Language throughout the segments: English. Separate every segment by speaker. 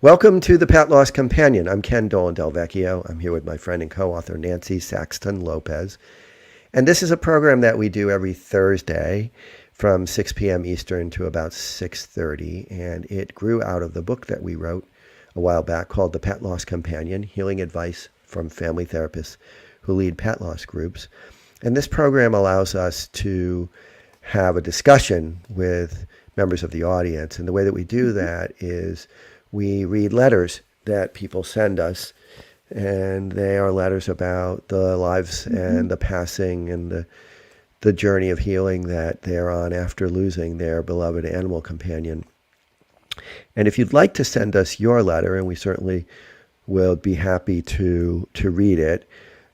Speaker 1: Welcome to the Pet Loss Companion. I'm Ken Dolan-Del Vecchio. I'm here with my friend and co-author Nancy Saxton-Lopez. And this is a program that we do every Thursday from 6 p.m. Eastern to about 6:30. And it grew out of the book that we wrote a while back called The Pet Loss Companion, Healing Advice from Family Therapists Who Lead Pet Loss Groups. And this program allows us to have a discussion with members of the audience. And the way that we do that is we read letters that people send us, and they are letters about the lives and the passing and the journey of healing that they're on after losing their beloved animal companion. And if you'd like to send us your letter, and we certainly will be happy to read it,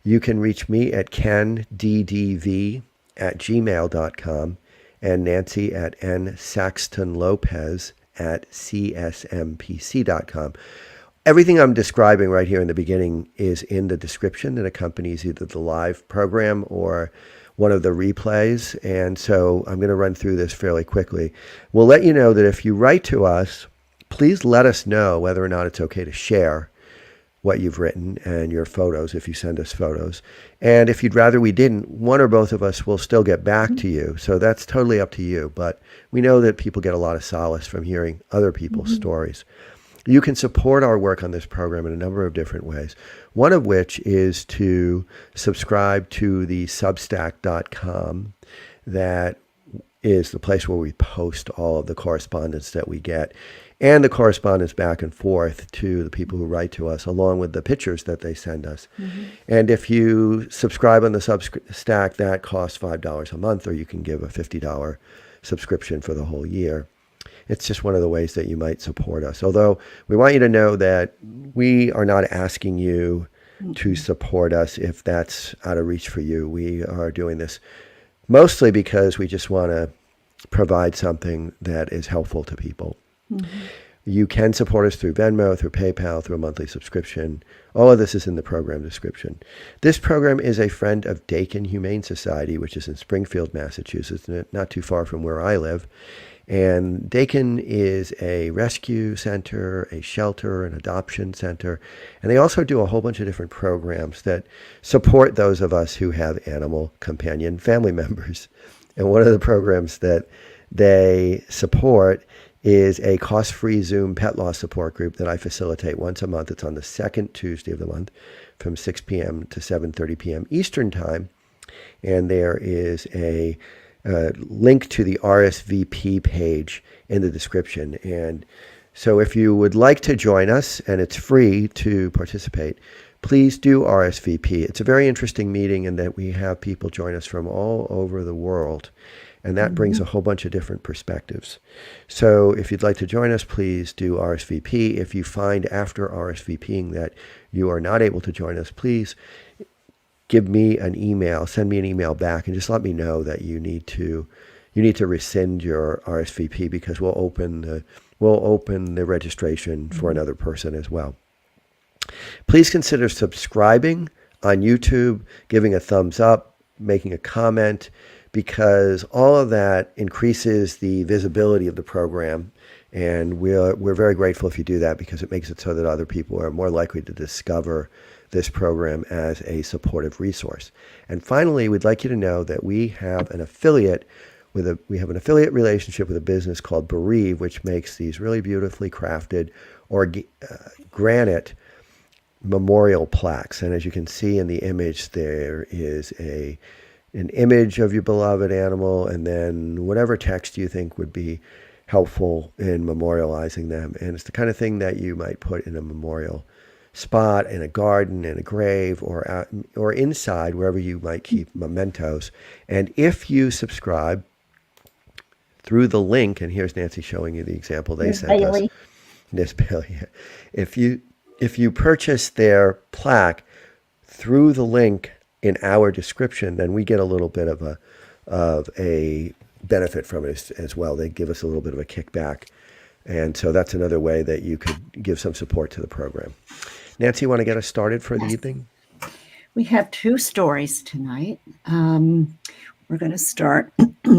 Speaker 1: you can reach me at kenddv@gmail.com and Nancy at nsaxtonlopez@csmpc.com. Everything I'm describing right here in the beginning is in the description that accompanies either the live program or one of the replays. And so I'm going to run through this fairly quickly. We'll let you know that if you write to us, please let us know whether or not it's okay to share what you've written and your photos if you send us photos. And if you'd rather we didn't, one or both of us will still get back to you. So that's totally up to you. But we know that people get a lot of solace from hearing other people's stories. You can support our work on this program in a number of different ways, one of which is to subscribe to the substack.com. That is the place where we post all of the correspondence that we get and the correspondence back and forth to the people who write to us, along with the pictures that they send us. And if you subscribe on the Substack, that costs $5 a month, or you can give a $50 subscription for the whole year. It's just one of the ways that you might support us. Although we want you to know that we are not asking you to support us if that's out of reach for you. We are doing this mostly because we just want to provide something that is helpful to people. You can support us through Venmo, through PayPal, through a monthly subscription. All of this is in the program description. This program is a friend of Dakin Humane Society, which is in Springfield, Massachusetts, not too far from where I live. And Dakin is a rescue center, a shelter, an adoption center. And they also do a whole bunch of different programs that support those of us who have animal companion family members. And one of the programs that they support is a cost-free Zoom pet loss support group that I facilitate once a month. It's on the second Tuesday of the month from 6 p.m. to 7:30 p.m. Eastern Time. And there is a link to the RSVP page in the description. And so if you would like to join us, and it's free to participate, please do RSVP. It's a very interesting meeting in that we have people join us from all over the world. And that brings a whole bunch of different perspectives. So if you'd like to join us, please do RSVP. If you find after RSVPing that you are not able to join us, please give me an email, send me an email back, and just let me know that you need to rescind your RSVP, because we'll open the registration for another person as well. Please consider subscribing on YouTube, giving a thumbs up, making a comment, because all of that increases the visibility of the program. And we're very grateful if you do that, because it makes it so that other people are more likely to discover this program as a supportive resource. And finally, we'd like you to know that we have an affiliate relationship with a business called Bereave, which makes these really beautifully crafted granite memorial plaques. And as you can see in the image, there is an image of your beloved animal, and then whatever text you think would be helpful in memorializing them. And it's the kind of thing that you might put in a memorial spot, in a garden, in a grave, or inside, wherever you might keep mementos. And if you subscribe through the link, and here's Nancy showing you the example they sent us. Miss Bailey. If you purchase their plaque through the link in our description, then we get a little bit of a benefit from it as well. They give us a little bit of a kickback. And so that's another way that you could give some support to the program. Nancy, you want to get us started for the evening?
Speaker 2: We have two stories tonight. We're going to start.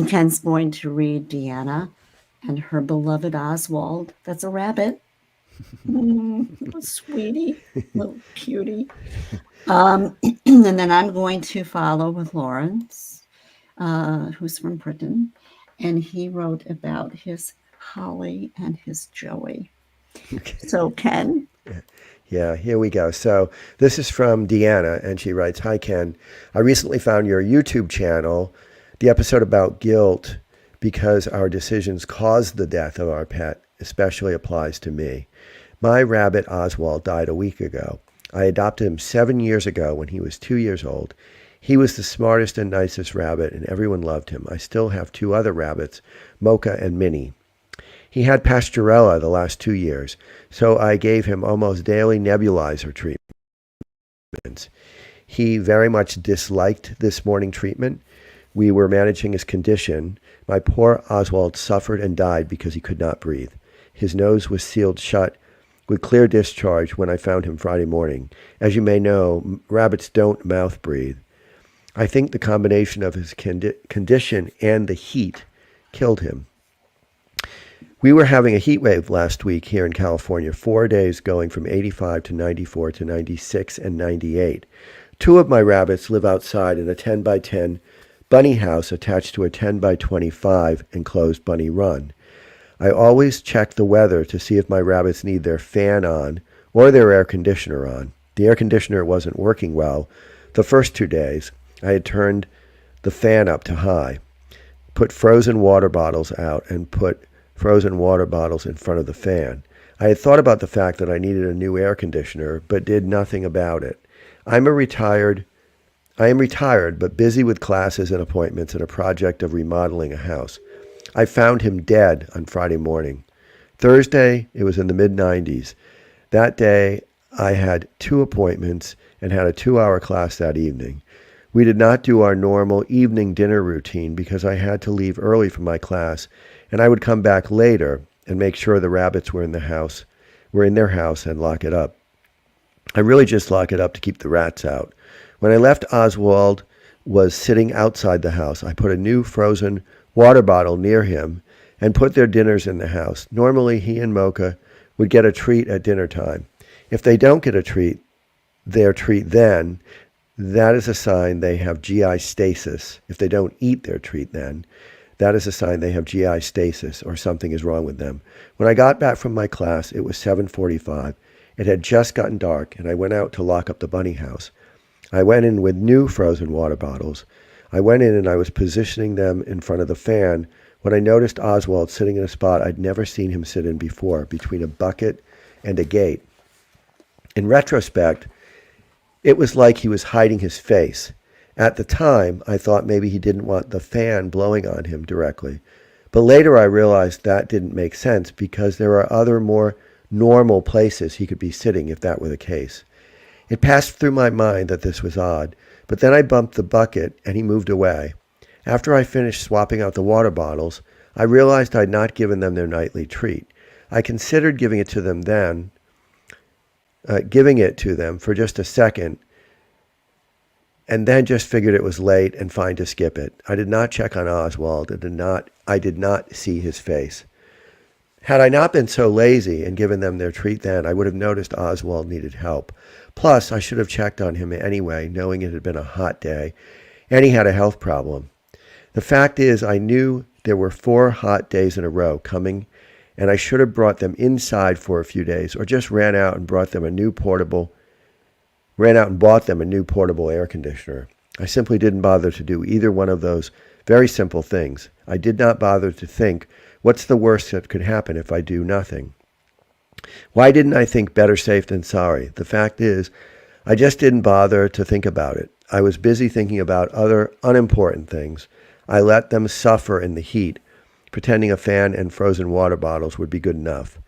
Speaker 2: Ken's going to read Deanna and her beloved Oswald. That's a rabbit. Sweetie, little cutie. And then I'm going to follow with Lawrence, who's from Britain, and he wrote about his Holly and his Joey. So, Ken.
Speaker 1: Yeah, here we go. So this is from Deanna, and she writes, "Hi, Ken. I recently found your YouTube channel, the episode about guilt because our decisions caused the death of our pet especially applies to me. My rabbit Oswald died a week ago. I adopted him 7 years ago when he was 2 years old. He was the smartest and nicest rabbit, and everyone loved him. I still have two other rabbits, Mocha and Minnie. He had Pasturella the last 2 years, so I gave him almost daily nebulizer treatments. He very much disliked this morning treatment. We were managing his condition. My poor Oswald suffered and died because he could not breathe. His nose was sealed shut with clear discharge when I found him Friday morning. As you may know, rabbits don't mouth breathe. I think the combination of his condition and the heat killed him. We were having a heat wave last week here in California, 4 days going from 85 to 94 to 96 and 98. Two of my rabbits live outside in a 10 by 10 bunny house attached to a 10 by 25 enclosed bunny run. I always check the weather to see if my rabbits need their fan on or their air conditioner on. The air conditioner wasn't working well. The first 2 days, I had turned the fan up to high, put frozen water bottles out, and put frozen water bottles in front of the fan. I had thought about the fact that I needed a new air conditioner, but did nothing about it. I am retired, but busy with classes and appointments and a project of remodeling a house. I found him dead on Friday morning. Thursday, it was in the mid-90s. That day, I had 2 appointments and had a 2-hour class that evening. We did not do our normal evening dinner routine because I had to leave early from my class, and I would come back later and make sure the rabbits were in their house and lock it up. I really just lock it up to keep the rats out. When I left, Oswald was sitting outside the house. I put a new frozen water bottle near him and put their dinners in the house. Normally, he and Mocha would get a treat at dinner time. If they don't get their treat then, that is a sign they have GI stasis. If they don't eat their treat then, that is a sign they have GI stasis or something is wrong with them. When I got back from my class, it was 7:45. It had just gotten dark, and I went out to lock up the bunny house. I went in with new frozen water bottles. I went in and I was positioning them in front of the fan when I noticed Oswald sitting in a spot I'd never seen him sit in before, between a bucket and a gate. In retrospect, it was like he was hiding his face. At the time, I thought maybe he didn't want the fan blowing on him directly. But later I realized that didn't make sense because there are other more normal places he could be sitting if that were the case. It passed through my mind that this was odd, but then I bumped the bucket and he moved away. After I finished swapping out the water bottles, I realized I'd not given them their nightly treat. I considered giving it to them for just a second, and then just figured it was late and fine to skip it. I did not check on Oswald. I did not see his face. Had I not been so lazy and given them their treat then, I would have noticed Oswald needed help. Plus, I should have checked on him anyway, knowing it had been a hot day, and he had a health problem. The fact is, I knew there were 4 hot days in a row coming, and I should have brought them inside for a few days, or just ran out and bought them a new portable air conditioner. I simply didn't bother to do either one of those very simple things. I did not bother to think, what's the worst that could happen if I do nothing? Why didn't I think better safe than sorry? The fact is, I just didn't bother to think about it. I was busy thinking about other unimportant things. I let them suffer in the heat, pretending a fan and frozen water bottles would be good enough.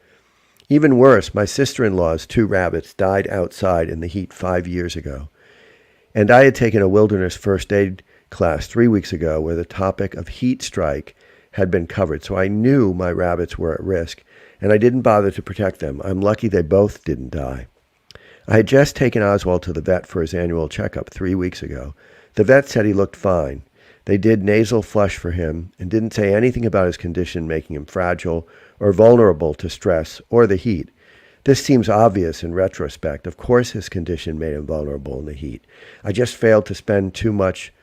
Speaker 1: Even worse, my sister-in-law's 2 rabbits died outside in the heat 5 years ago. And I had taken a wilderness first aid class 3 weeks ago where the topic of heat strike had been covered, so I knew my rabbits were at risk, and I didn't bother to protect them. I'm lucky they both didn't die. I had just taken Oswald to the vet for his annual checkup 3 weeks ago. The vet said he looked fine. They did nasal flush for him and didn't say anything about his condition making him fragile or vulnerable to stress or the heat. This seems obvious in retrospect. Of course, his condition made him vulnerable in the heat. I just failed to spend too much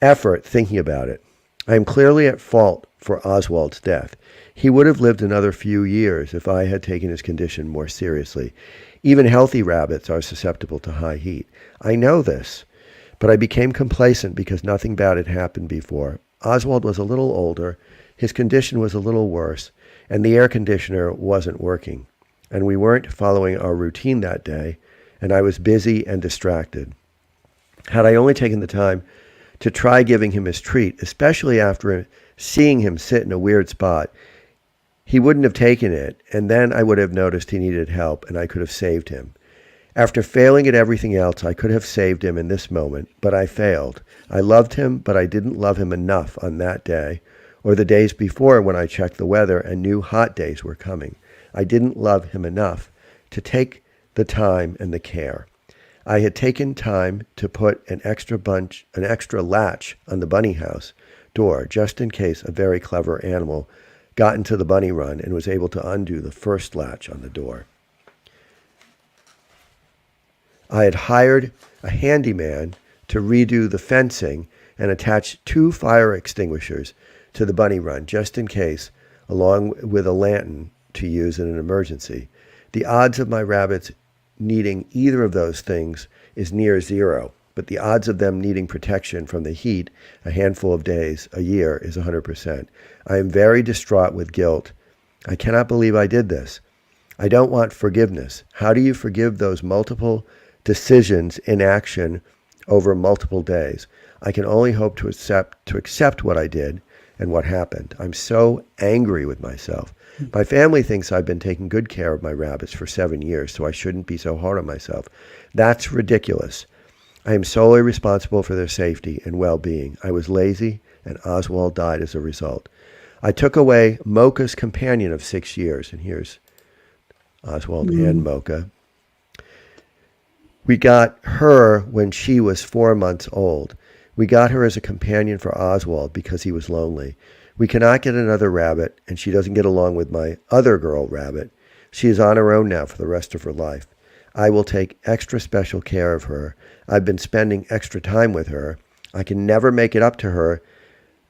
Speaker 1: effort thinking about it. I am clearly at fault for Oswald's death. He would have lived another few years if I had taken his condition more seriously. Even healthy rabbits are susceptible to high heat. I know this, but I became complacent because nothing bad had happened before. Oswald was a little older, his condition was a little worse, and the air conditioner wasn't working. And we weren't following our routine that day, and I was busy and distracted. Had I only taken the time to try giving him his treat, especially after seeing him sit in a weird spot, he wouldn't have taken it, and then I would have noticed he needed help, and I could have saved him. After failing at everything else, I could have saved him in this moment, but I failed. I loved him, but I didn't love him enough on that day, or the days before when I checked the weather and knew hot days were coming. I didn't love him enough to take the time and the care. I had taken time to put an extra latch on the bunny house door, just in case a very clever animal got into the bunny run and was able to undo the first latch on the door. I had hired a handyman to redo the fencing and attach 2 fire extinguishers to the bunny run, just in case, along with a lantern to use in an emergency. The odds of my rabbits needing either of those things is near zero, but the odds of them needing protection from the heat a handful of days a year is 100%. I am very distraught with guilt. I cannot believe I did this. I don't want forgiveness. How do you forgive those multiple decisions in action over multiple days? I can only hope to accept what I did and what happened. I'm so angry with myself. My family thinks I've been taking good care of my rabbits for 7 years, so I shouldn't be so hard on myself. That's ridiculous. I am solely responsible for their safety and well-being. I was lazy, and Oswald died as a result. I took away Mocha's companion of 6 years, and here's Oswald and Mocha. We got her when she was 4 months old. We got her as a companion for Oswald because he was lonely. We cannot get another rabbit, and she doesn't get along with my other girl rabbit. She is on her own now for the rest of her life. I will take extra special care of her. I've been spending extra time with her. I can never make it up to her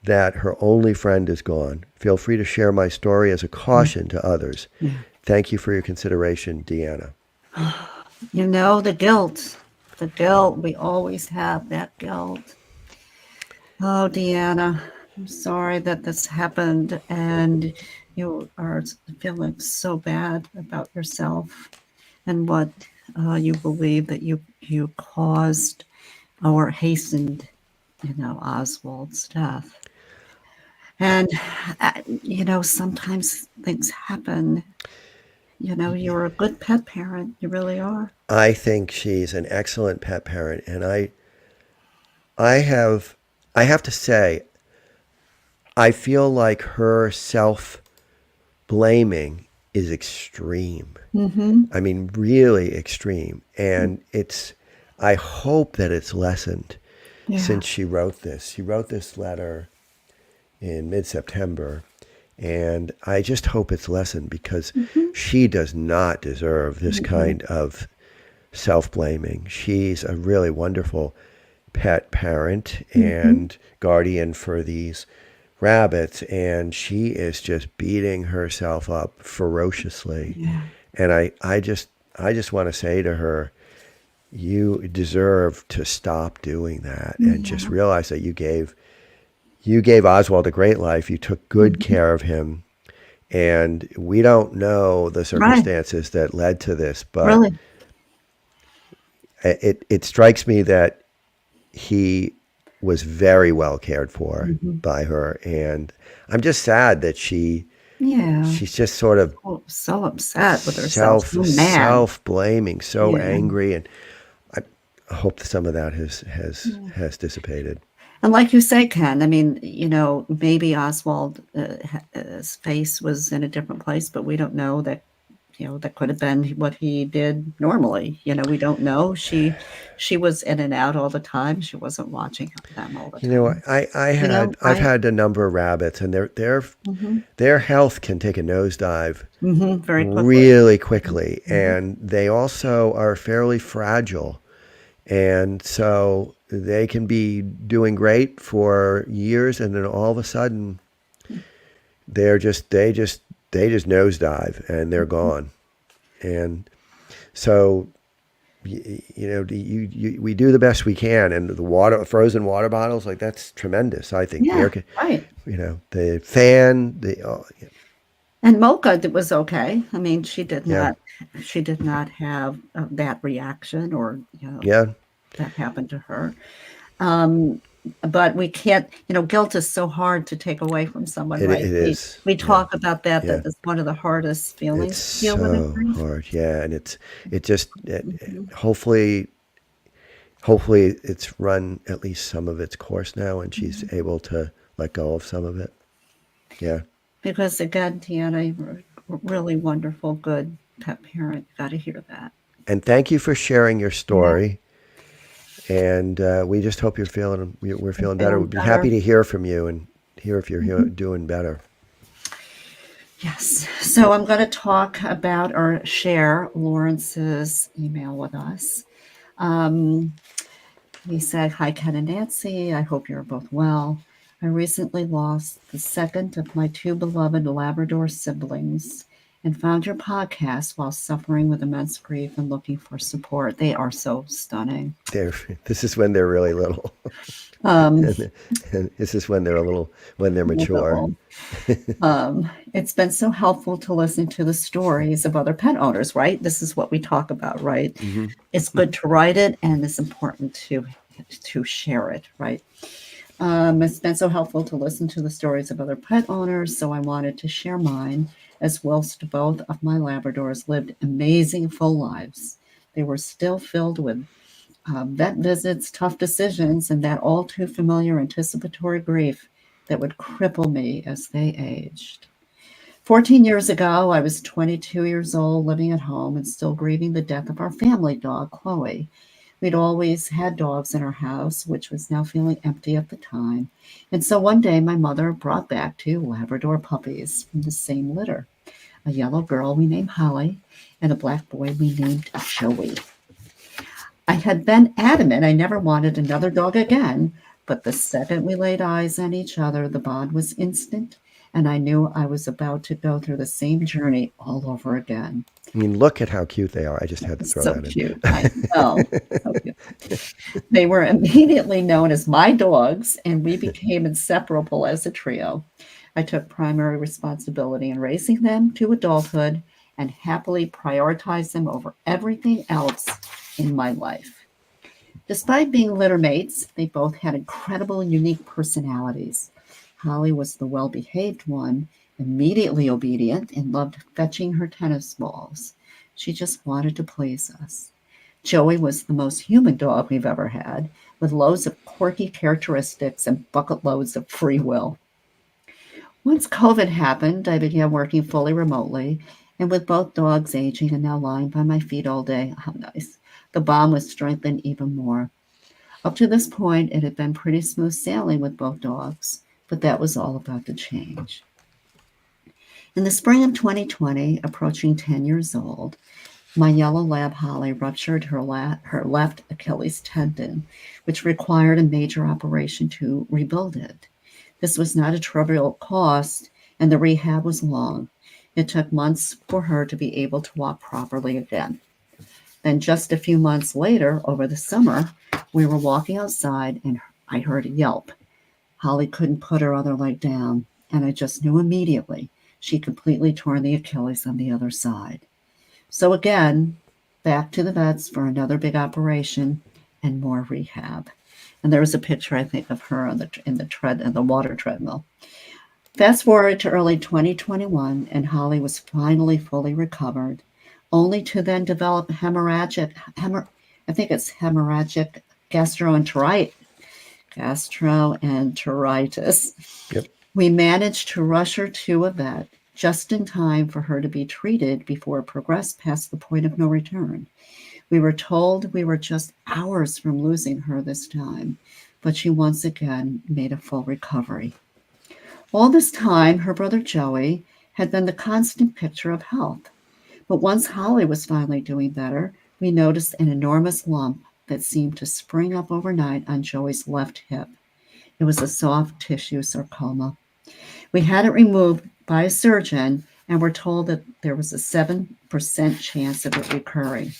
Speaker 1: that her only friend is gone. Feel free to share my story as a caution to others. Thank you for your consideration, Deanna.
Speaker 2: You know, the guilt, we always have that guilt. Oh, Deanna, I'm sorry that this happened and you are feeling so bad about yourself and what you believe that you caused or hastened, Oswald's death. And, sometimes things happen. You're a good pet parent. You really are.
Speaker 1: I think she's an excellent pet parent, and I have to say, I feel like her self-blaming is extreme. I mean, really extreme. And I hope that it's lessened since she wrote this. She wrote this letter in mid-September, and I just hope it's lessened because she does not deserve this kind of self-blaming. She's a really wonderful pet parent and guardian for these rabbits, and she is just beating herself up ferociously. And I just want to say to her, you deserve to stop doing that and just realize that you gave Oswald a great life. You took good care of him, and we don't know the circumstances that led to this, but it strikes me that he was very well cared for by her, and I'm just sad that she's just sort of
Speaker 2: so upset with herself, so mad,
Speaker 1: self-blaming, so angry, and I hope some of that has dissipated.
Speaker 2: And like you say, Ken, I mean, maybe Oswald's face was in a different place, but we don't know that that could have been what he did normally. We don't know. She was in and out all the time. She wasn't watching them all the
Speaker 1: You know,
Speaker 2: time.
Speaker 1: I've had a number of rabbits, and
Speaker 2: Mhm,
Speaker 1: their health can take a nosedive
Speaker 2: very quickly.
Speaker 1: really quickly,
Speaker 2: Mhm.
Speaker 1: and they also are fairly fragile, and so they can be doing great for years, and then all of a sudden they just nosedive and they're gone. And so we do the best we can, and the frozen water bottles, like, that's tremendous. I think
Speaker 2: Yeah, right.
Speaker 1: the fan,
Speaker 2: And Mocha was okay. I mean,
Speaker 1: yeah,
Speaker 2: she did not have that reaction, or
Speaker 1: yeah,
Speaker 2: that happened to her. Um, but we can't, guilt is so hard to take away from someone,
Speaker 1: it
Speaker 2: right? We
Speaker 1: is,
Speaker 2: we
Speaker 1: yeah,
Speaker 2: talk about that.
Speaker 1: yeah.
Speaker 2: That is one of the hardest
Speaker 1: It's
Speaker 2: feelings to deal with in
Speaker 1: so
Speaker 2: grief.
Speaker 1: hard, yeah, and it just
Speaker 2: Mhm.
Speaker 1: hopefully it's run at least some of its course now, and she's
Speaker 2: Mhm.
Speaker 1: able to let go of some of it. Yeah.
Speaker 2: Because again, Deanna, you're a really wonderful, good pet parent. You got to hear that.
Speaker 1: And thank you for sharing your
Speaker 2: Yeah,
Speaker 1: story. And we just hope we're
Speaker 2: I'm
Speaker 1: feeling better.
Speaker 2: feeling
Speaker 1: We'd be happy
Speaker 2: better.
Speaker 1: to hear from you and hear if you're
Speaker 2: Mhm.
Speaker 1: doing better.
Speaker 2: Yes. So I'm going to talk about or share Lawrence's email with us. Um, He said, "Hi, Ken and Nancy. I hope you're both well. I recently lost the second of my two beloved Labrador siblings and found your podcast while suffering with immense grief and looking for support. They are so stunning.
Speaker 1: They're, this is when they're really little,
Speaker 2: Um,
Speaker 1: and this is when when they're
Speaker 2: a little bit
Speaker 1: mature.
Speaker 2: old. It's been so helpful to listen to the stories of other pet owners, right? This is what we talk about, right?
Speaker 1: Hmm.
Speaker 2: It's good to write it, and it's important to share it, right? It's been so helpful to listen to the stories of other pet owners, so I wanted to share mine, as whilst both of my Labradors lived amazing full lives. They were still filled with vet visits, tough decisions, and that all too familiar anticipatory grief that would cripple me as they aged. 14 years ago, I was 22 years old, living at home and still grieving the death of our family dog, Chloe. We'd always had dogs in our house, which was now feeling empty at the time. And so one day, my mother brought back two Labrador puppies from the same litter, a yellow girl we named Holly and a black boy we named Joey. I had been adamant I never wanted another dog again, but the second we laid eyes on each other, the bond was instant, and I knew I was about to go through the same journey all over again.
Speaker 1: I mean, look at how cute they are. I just had to throw
Speaker 2: So
Speaker 1: that
Speaker 2: cute. I know. So cute. They were immediately known as my dogs, and we became inseparable as a trio. I took primary responsibility in raising them to adulthood and happily prioritized them over everything else in my life. Despite being litter mates, they both had incredible, unique personalities. Holly was the well behaved one, immediately obedient, and loved fetching her tennis balls. She just wanted to please us. Joey was the most human dog we've ever had, with loads of quirky characteristics and bucket loads of free will. Once COVID happened, I began working fully remotely, and with both dogs aging and now lying by my feet all day, how nice, the bond was strengthened even more. Up to this point, it had been pretty smooth sailing with both dogs, but that was all about to change. In the spring of 2020, approaching 10 years old, my yellow lab Holly ruptured her left Achilles tendon, which required a major operation to rebuild it. This was not a trivial cost, and the rehab was long. It took months for her to be able to walk properly again. Then, just a few months later, over the summer, we were walking outside and I heard a yelp. Holly couldn't put her other leg down, and I just knew immediately she completely torn the Achilles on the other side. So again, back to the vets for another big operation and more rehab. And there was a picture, I think, of her on the water treadmill. Fast forward to early 2021, and Holly was finally fully recovered, only to then develop I think it's hemorrhagic gastroenteritis.
Speaker 1: Yep.
Speaker 2: We managed to rush her to a vet, just in time for her to be treated before it progressed past the point of no return. We were told we were just hours from losing her this time, but she once again made a full recovery. All this time, her brother Joey had been the constant picture of health. But once Holly was finally doing better, we noticed an enormous lump that seemed to spring up overnight on Joey's left hip. It was a soft tissue sarcoma. We had it removed by a surgeon and were told that there was a 7% chance of it recurring.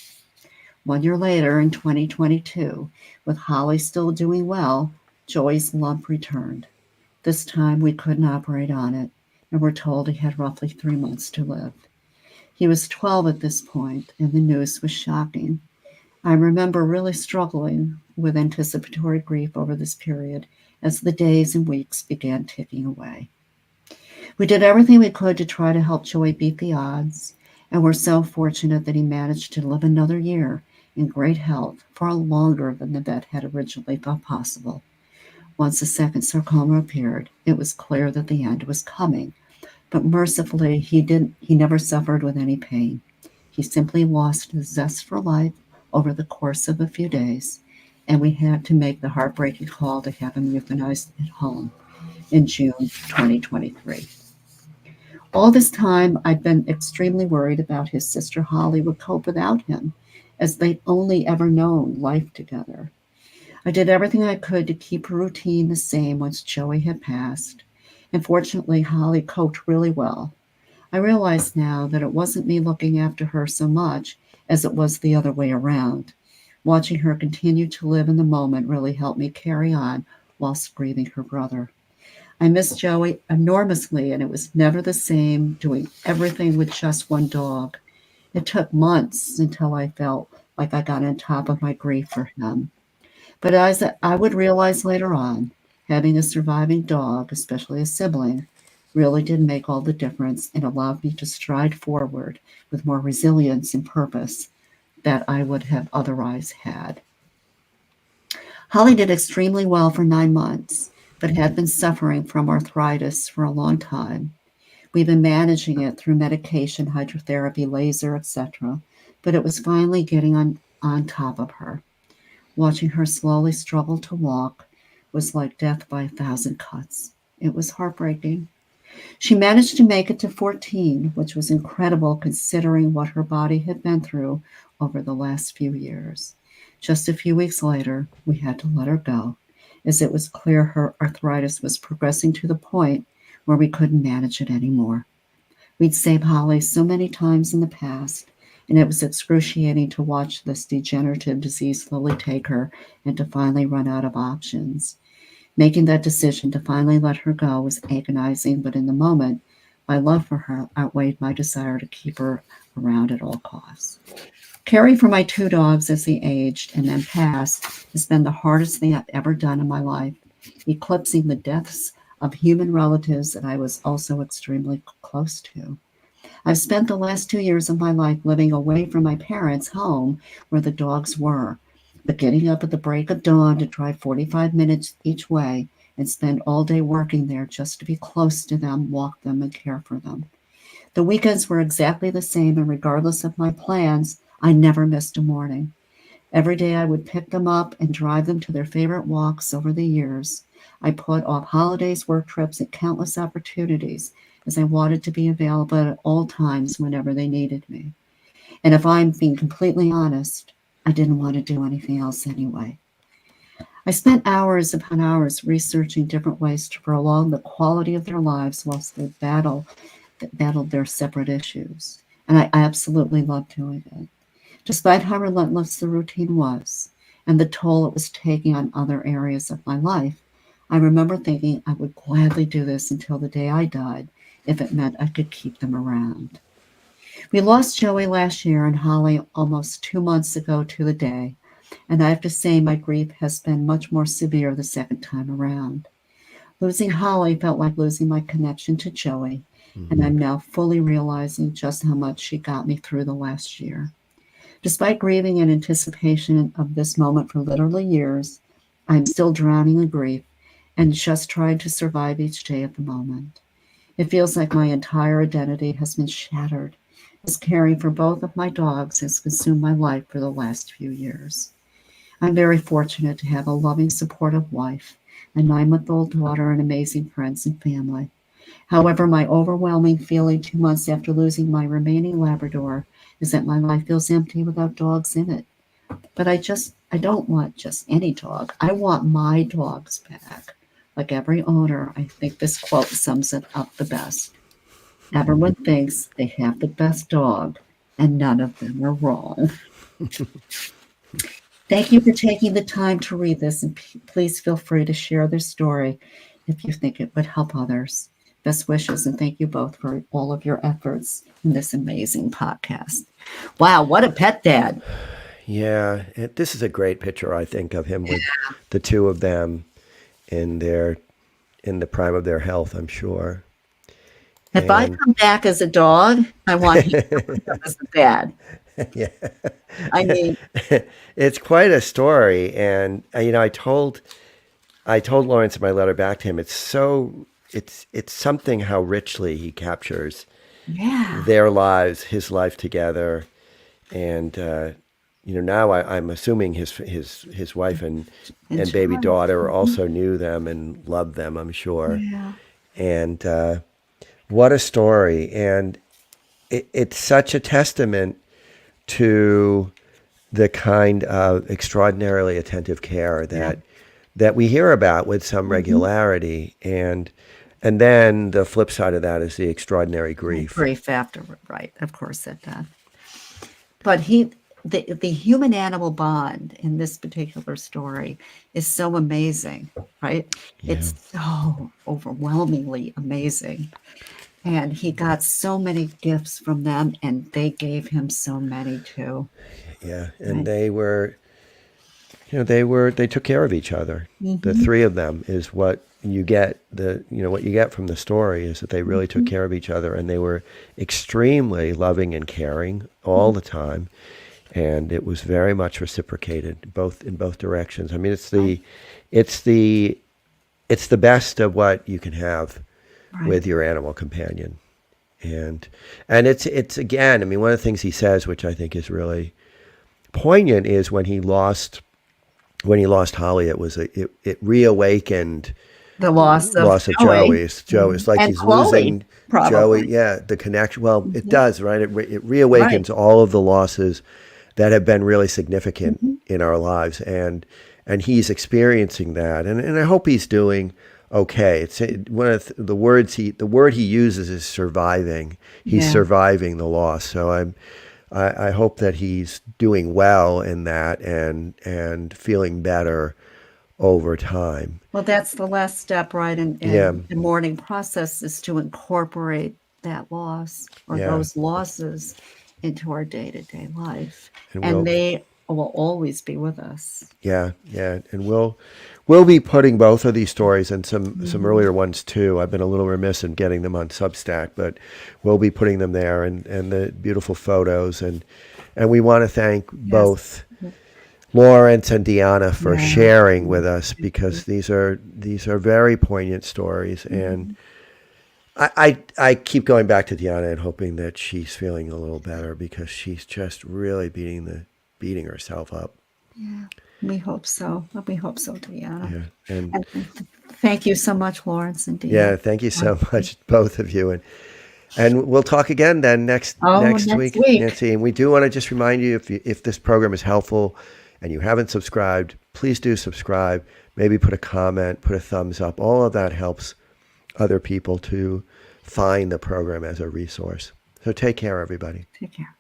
Speaker 2: 1 year later, in 2022, with Holly still doing well, Joey's lump returned. This time we couldn't operate on it, and were told he had roughly 3 months to live. He was 12 at this point, and the news was shocking. I remember really struggling with anticipatory grief over this period as the days and weeks began ticking away. We did everything we could to try to help Joey beat the odds, and we're so fortunate that he managed to live another year in great health, far longer than the vet had originally thought possible. Once the second sarcoma appeared, it was clear that the end was coming, but mercifully he never suffered with any pain. He simply lost his zest for life over the course of a few days, and we had to make the heartbreaking call to have him euthanized at home in June 2023. All this time, I'd been extremely worried about his sister Holly would cope without him, as they'd only ever known life together. I did everything I could to keep her routine the same once Joey had passed, and fortunately, Holly coped really well. I realize now that it wasn't me looking after her so much as it was the other way around. Watching her continue to live in the moment really helped me carry on whilst grieving her brother. I miss Joey enormously, and it was never the same doing everything with just one dog. It took months until I felt like I got on top of my grief for him. But as I would realize later on, having a surviving dog, especially a sibling, really did make all the difference and allowed me to stride forward with more resilience and purpose that I would have otherwise had. Holly did extremely well for 9 months, but had been suffering from arthritis for a long time. We've been managing it through medication, hydrotherapy, laser, etc., but it was finally getting on top of her. Watching her slowly struggle to walk was like death by 1,000 cuts. It was heartbreaking. She managed to make it to 14, which was incredible considering what her body had been through over the last few years. Just a few weeks later, we had to let her go, as it was clear her arthritis was progressing to the point where we couldn't manage it anymore. We'd saved Holly so many times in the past, and it was excruciating to watch this degenerative disease slowly take her and to finally run out of options. Making that decision to finally let her go was agonizing, but in the moment, my love for her outweighed my desire to keep her around at all costs. Caring for my 2 dogs as they aged and then passed has been the hardest thing I've ever done in my life, eclipsing the deaths of human relatives that I was also extremely close to. I've spent the last 2 years of my life living away from my parents' home where the dogs were, but getting up at the break of dawn to drive 45 minutes each way and spend all day working there just to be close to them, walk them, and care for them. The weekends were exactly the same, and regardless of my plans, I never missed a morning. Every day I would pick them up and drive them to their favorite walks over the years. I put off holidays, work trips, and countless opportunities as I wanted to be available at all times whenever they needed me. And if I'm being completely honest, I didn't want to do anything else anyway. I spent hours upon hours researching different ways to prolong the quality of their lives whilst they battled their separate issues. And I absolutely loved doing it. Despite how relentless the routine was and the toll it was taking on other areas of my life, I remember thinking I would gladly do this until the day I died if it meant I could keep them around. We lost Joey last year and Holly almost 2 months ago to the day, and I have to say my grief has been much more severe the second time around. Losing Holly felt like losing my connection to Joey, and I'm now fully realizing just how much she got me through the last year. Despite grieving in anticipation of this moment for literally years, I'm still drowning in grief and just trying to survive each day at the moment. It feels like my entire identity has been shattered, as caring for both of my dogs has consumed my life for the last few years. I'm very fortunate to have a loving, supportive wife, a 9-month-old daughter, and amazing friends and family. However, my overwhelming feeling 2 months after losing my remaining Labrador is that my life feels empty without dogs in it. But I don't want just any dog. I want my dogs back. Like every owner, I think this quote sums it up the best. Everyone thinks they have the best dog, and none of them are wrong. Thank you for taking the time to read this, and please feel free to share this story if you think it would help others. Best wishes, and thank you both for all of your efforts in this amazing podcast. Wow, what a pet dad.
Speaker 1: Yeah, this is a great picture, I think, of him with the two of them in the prime of their health, I'm sure.
Speaker 2: If I come back as a dog, I want him to come as a dad.
Speaker 1: Yeah.
Speaker 2: I mean,
Speaker 1: It's quite a story, and I told Lawrence in my letter back to him. It's something how richly he captures
Speaker 2: yeah,
Speaker 1: their lives, his life together, and now I'm assuming his wife and baby
Speaker 2: child.
Speaker 1: daughter also knew them and loved them, I'm sure.
Speaker 2: Yeah,
Speaker 1: And what a story, and it's such a testament to the kind of extraordinarily attentive care that we hear about with some regularity, and then the flip side of that is the extraordinary grief.
Speaker 2: grief afterward, right? Of course it does. But the human animal bond in this particular story is so amazing, right?
Speaker 1: Yeah.
Speaker 2: It's so overwhelmingly amazing. And he got so many gifts from them, and they gave him so many too.
Speaker 1: Yeah, and
Speaker 2: Right.
Speaker 1: they took care of each other. The three of them is what you get. What you get from the story is that they really took care of each other, and they were extremely loving and caring all the time, and it was very much reciprocated in both directions. I mean, it's the best of what you can have with your animal companion, and it's again. I mean, one of the things he says, which I think is really poignant, is when he lost Holly, it reawakened
Speaker 2: The loss of
Speaker 1: Joey. It's like
Speaker 2: and
Speaker 1: he's
Speaker 2: Chloe,
Speaker 1: losing
Speaker 2: probably.
Speaker 1: Joey. Yeah, the connection. Well, it does, right? It reawakens all of the losses that have been really significant in our lives, and he's experiencing that, and I hope he's doing okay. It's one of the word he uses is surviving. He's surviving the loss. So I hope that he's doing well in that and feeling better over time.
Speaker 2: Well, that's the last step, right? In the mourning process is to incorporate that loss or those losses into our day-to-day life. And they will always be with us.
Speaker 1: Yeah. And we'll be putting both of these stories and some earlier ones too. I've been a little remiss in getting them on Substack, but we'll be putting them there, and the beautiful photos, and we want to thank both Lawrence and Deanna for sharing with us, because these are very poignant stories, and I keep going back to Deanna and hoping that she's feeling a little better, because she's just really beating herself up.
Speaker 2: Yeah, we hope so. We hope so, Deanna.
Speaker 1: Yeah,
Speaker 2: and thank you so much, Lawrence and Deanna.
Speaker 1: Yeah, thank you so much, both of you, and we'll talk again then next week, Nancy. And we do want to just remind you, if this program is helpful and you haven't subscribed, please do subscribe. Maybe put a comment, put a thumbs up. All of that helps other people to find the program as a resource. So take care, everybody.
Speaker 2: Take care.